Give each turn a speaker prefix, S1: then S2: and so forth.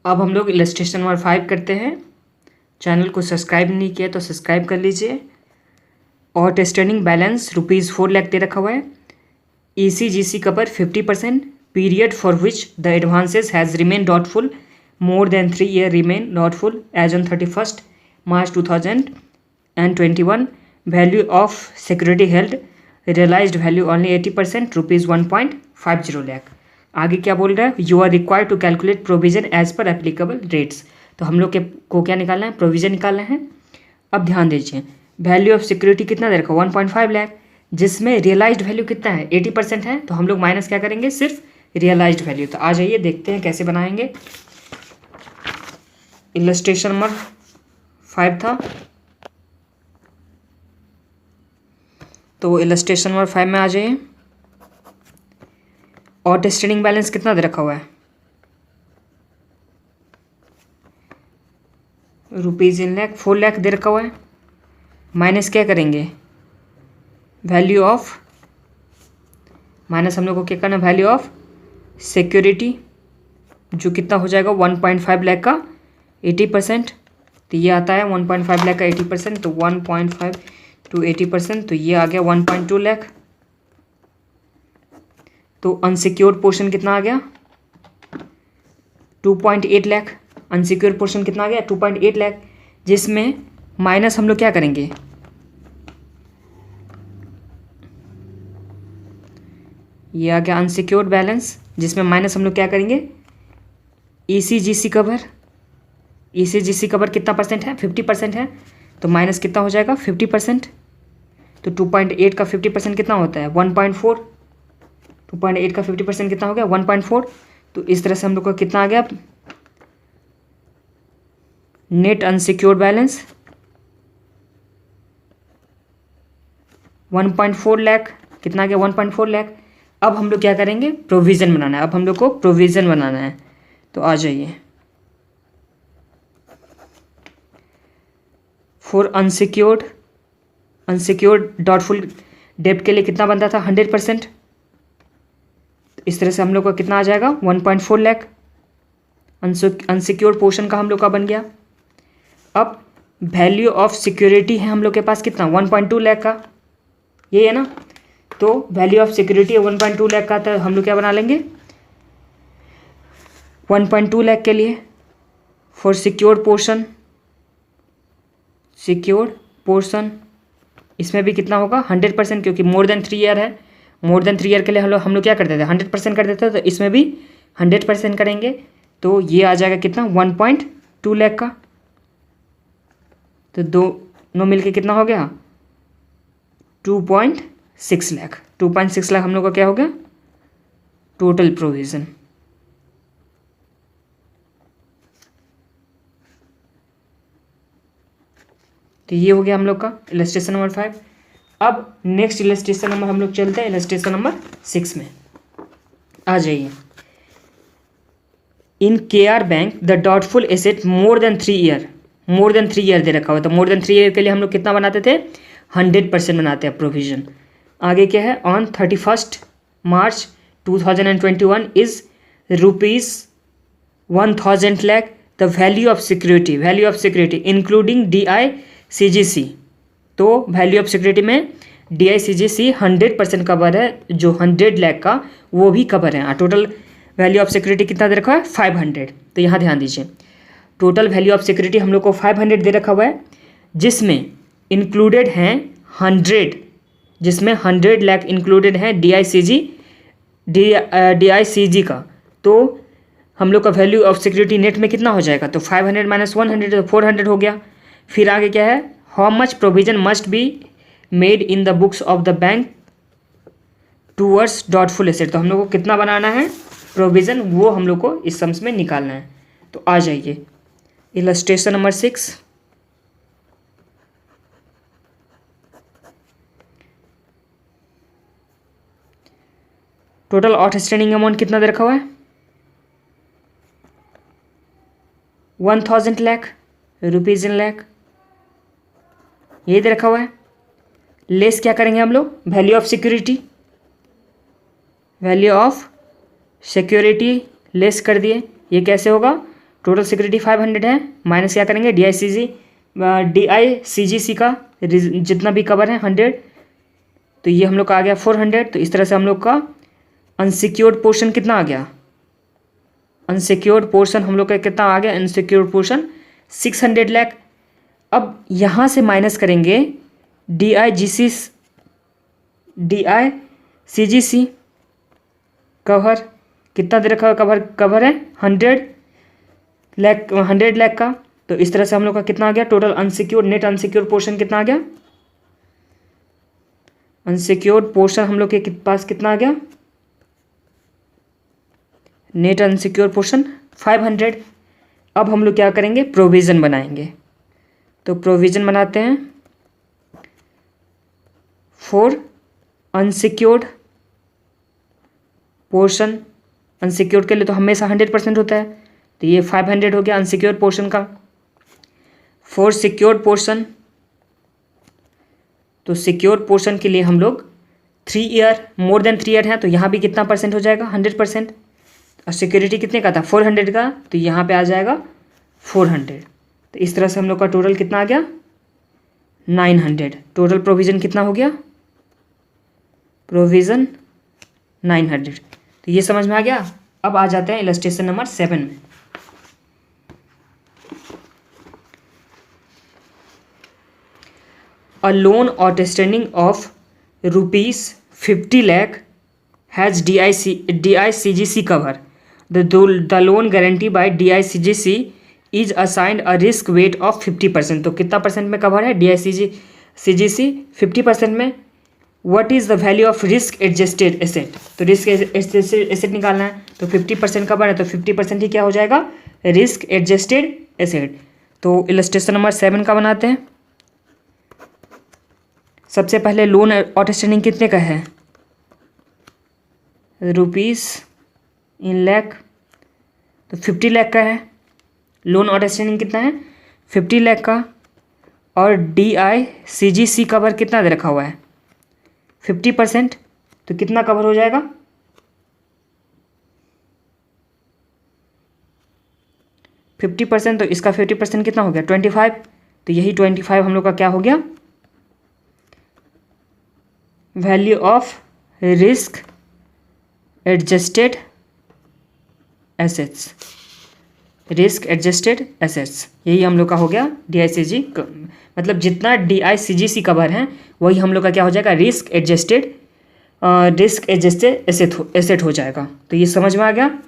S1: अब हम लोग इलस्ट्रेशन नंबर 5 करते हैं। चैनल को सब्सक्राइब नहीं किया तो सब्सक्राइब कर लीजिए। आउटस्टैंडिंग बैलेंस ₹4 लाख दे रखा हुआ है। ECGC cover 50%, period for which the advances has remain doubtful more than 3 year remain doubtful as on 31st March 2021। Value of security held realised value only 80%, ₹1.50 lakh. आगे क्या बोल रहा है, you are required to calculate provision as per applicable rates. तो हम लोग के को क्या निकालना है, प्रोविजन निकालना है। अब ध्यान दीजिए, वैल्यू ऑफ सिक्योरिटी कितना दे रखा, 1.5 लाख, जिसमें रियलाइज्ड वैल्यू कितना है, 80% है। तो हम लोग माइनस क्या करेंगे, सिर्फ रियलाइज्ड वैल्यू। तो आ जाइए देखते हैं कैसे बनाएंगे। इलस्ट्रेशन नंबर 5 था, तो इलस्ट्रेशन नंबर 5 में आ जाइए। आउटस्टैंडिंग बैलेंस कितना दे रखा हुआ है, ₹4 लाख दे रखा हुआ है। माइनस क्या करेंगे, वैल्यू ऑफ, माइनस हम लोग को क्या करना, वैल्यू ऑफ सिक्योरिटी, जो कितना हो जाएगा 1.5 लाख का 80%। तो ये आता है 1.5 लाख का 80%, तो 1.5 to 80%, तो ये आ गया 1.2 लाख। तो अनसिक्योर्ड पोर्शन कितना आ गया, 2.8 लाख। अनसिक्योर्ड पोर्शन कितना आ गया, 2.8 लाख, जिसमें माइनस हम लोग क्या करेंगे, ये आ गया अनसिक्योर्ड बैलेंस, जिसमें माइनस हम लोग क्या करेंगे, ECGC कवर। ECGC कवर कितना परसेंट है, 50% है। तो माइनस कितना हो जाएगा, 50%। तो 2.8 का 50% कितना होता है, 1.4। 2.8 का 50% कितना हो गया, 1.4। तो इस तरह से हम लोग का कितना आ गया, नेट अनसिक्योर्ड बैलेंस 1.4 लाख। कितना आ गया, 1.4 लाख। अब हम लोग क्या करेंगे, प्रोविज़न बनाना है। अब हम लोग को प्रोविज़न बनाना है, तो आ जाइए। फॉर अनसिक्योर्ड डॉटफुल डेब्ट के लिए कितना बनता था, 100%। इस तरह से हम लोग का कितना आ जाएगा, 1.4 लाख। अनसिक्योर्ड पोर्शन का हम लोग का बन गया। अब वैल्यू ऑफ सिक्योरिटी है हम लोग के पास कितना, 1.2 लाख का, ये है ना। तो वैल्यू ऑफ सिक्योरिटी 1.2 लाख का, तो हम लोग क्या बना लेंगे, 1.2 लाख के लिए फॉर सिक्योर्ड पोर्शन, इसमें भी कितना होगा, 100%, क्योंकि मोर देन 3 ईयर है। मोर देन 3 ईयर के लिए हम लोग क्या करते थे, 100% कर देते थे। तो इसमें भी 100% करेंगे, तो ये आ जाएगा कितना, 1.2 लाख का। तो दोनों मिलके कितना हो गया, 2.6 लाख। 2.6 लाख हम लोग का क्या हो गया, टोटल प्रोविज़न। तो ये हो गया हम लोग का इलस्ट्रेशन नंबर 5। अब नेक्स्ट इलस्ट्रेशन नंबर हम लोग चलते हैं इलस्ट्रेशन नंबर 6 में। आ जाइए। In KR bank the doubtful asset more than 3 year दे रखा हुआ। तो मोर देन 3 ईयर के लिए हम लोग कितना बनाते थे, 100% बनाते हैं प्रोविजन। आगे क्या है, on 31st March 2021 is ₹1000 lakh the value of security including DICGC। तो वैल्यू ऑफ सिक्योरिटी में DICGC 100% कवर है, जो 100 लाख का वो भी कवर है। टोटल वैल्यू ऑफ सिक्योरिटी कितना दे रखा है, 500। तो यहाँ ध्यान दीजिए, टोटल वैल्यू ऑफ सिक्योरिटी हम लोग को 500 दे रखा हुआ है, जिसमें इंक्लूडेड हैं 100, जिसमें 100 लाख इंक्लूडेड है DICG का। तो हम लोग का वैल्यू ऑफ सिक्योरिटी नेट में कितना हो जाएगा, तो 500 माइनस 100 तो 400 हो गया। फिर आगे क्या है, how much provision must be made in the books of the bank towards doubtful asset. तो हम लोग को कितना बनाना है प्रोविजन, वो हम लोग को इस सम्स में निकालना है। तो आ जाइए illustration number 6। Total outstanding amount कितना दे रखा हुआ है, 1000 लाख, ₹1 लाख, ये दे रखा हुआ है। लेस क्या करेंगे हम लोग, वैल्यू ऑफ सिक्योरिटी लेस कर दिए। ये कैसे होगा, टोटल सिक्योरिटी 500 है, माइनस क्या करेंगे DICGC का जितना भी कवर है 100, तो ये हम लोग का आ गया 400। तो इस तरह से हम लोग का अनसिक्योर्ड पोर्शन कितना आ गया, अनसिक्योर्ड पोर्शन हम लोग का कितना आ गया, अनसिक्योर्ड पोर्शन 600 लाख। अब यहाँ से माइनस करेंगे DICGC कवर कितना दे रखा है, कवर है 100 लाख का। तो इस तरह से हम लोग का कितना आ गया, total unsecured net unsecured portion कितना आ गया, अनसिक्योर्ड पोर्शन हम लोग के पास कितना आ गया, नेट अनसिक्योर्ड पोर्शन 500। अब हम लोग क्या करेंगे, प्रोविज़न बनाएंगे। तो प्रोविज़न बनाते हैं फॉर अनसिक्योर्ड पोर्शन। अनसिक्योर्ड के लिए तो हमेशा 100% होता है, तो ये 500 हो गया अनसिक्योर्ड पोर्शन का। फॉर सिक्योर्ड पोर्शन, तो सिक्योर्ड पोर्शन के लिए हम लोग 3 ईयर, मोर देन 3 ईयर है, तो यहाँ भी कितना परसेंट हो जाएगा, 100%। और सिक्योरिटी कितने का था, 400 का, तो यहाँ पे आ जाएगा 400। तो इस तरह से हम लोग का टोटल कितना आ गया, 900। टोटल प्रोविज़न कितना हो गया, प्रोविज़न 900। तो ये समझ में आ गया। अब आ जाते हैं इलस्ट्रेशन नंबर 7 में। A loan outstanding of ₹50 lakh has DICGC cover. The loan guaranteed by DICGC is assigned a risk weight of 50%. तो कितना परसेंट में कवर है DICGC 50% में। What is the value of risk adjusted asset? तो risk adjusted asset निकालना है, तो 50% cover है, तो 50% ही क्या हो जाएगा, रिस्क एडजस्टेड एसेट। तो इलस्ट्रेशन नंबर 7 का बनाते हैं। सबसे पहले लोन आउटस्टैंडिंग कितने का है, रुपीस इन लाख, तो 50 लाख का है। लोन आउटस्टैंडिंग कितना है, 50 लाख का। और DICGC कवर कितना दे रखा हुआ है, 50%, तो कितना कवर हो जाएगा, 50%, तो इसका 50% कितना हो गया, 25। तो यही 25 हम लोग का क्या हो गया, value of risk adjusted assets, risk adjusted assets, यही हम लोग का हो गया DICG। मतलब जितना DICGC कवर है वही हम लोग का क्या हो जाएगा, रिस्क एडजस्टेड एसेट हो जाएगा। तो ये समझ में आ गया।